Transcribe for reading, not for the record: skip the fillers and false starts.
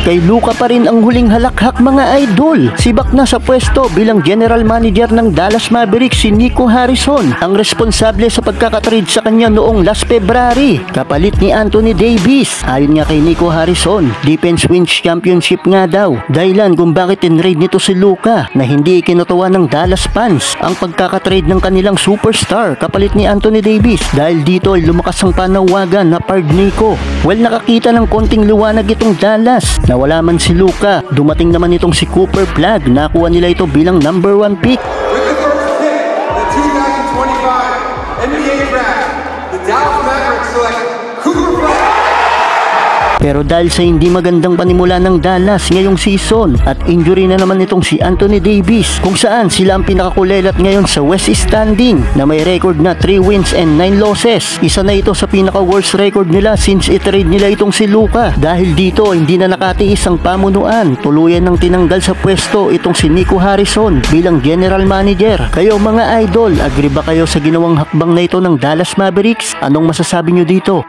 Kay Luka pa rin ang huling halakhak mga idol. Sibak na sa pwesto bilang general manager ng Dallas Mavericks si Nico Harrison, ang responsable sa pagkakatrade sa kanya noong last February, kapalit ni Anthony Davis. Ayon nga kay Nico Harrison, defense wins championship nga daw. Dahilan kung bakit tinrade nito si Luka na hindi ikinatuwa ng Dallas fans ang pagkakatrade ng kanilang superstar kapalit ni Anthony Davis. Dahil dito ay lumakas ang panawagan na pard Nico. Well, nakakita ng konting liwanag itong Dallas. Nawala man si Luka, dumating naman itong si Cooper Flag. Nakuha nila ito bilang number 1 pick. With the first pick, the 2025 NBA Draft, the Dallas Mavericks select Cooper Flag. Pero dahil sa hindi magandang panimula ng Dallas ngayong season at injury na naman itong si Anthony Davis, kung saan sila ang pinakakulelat ngayon sa West standing na may record na 3 wins and 9 losses. Isa na ito sa pinaka-worst record nila since i-trade nila itong si Luka. Dahil dito hindi na nakatiis ang pamunuan, tuluyan ng tinanggal sa pwesto itong si Nico Harrison bilang general manager. Kayo mga idol, agree ba kayo sa ginawang hakbang na ito ng Dallas Mavericks? Anong masasabi nyo dito?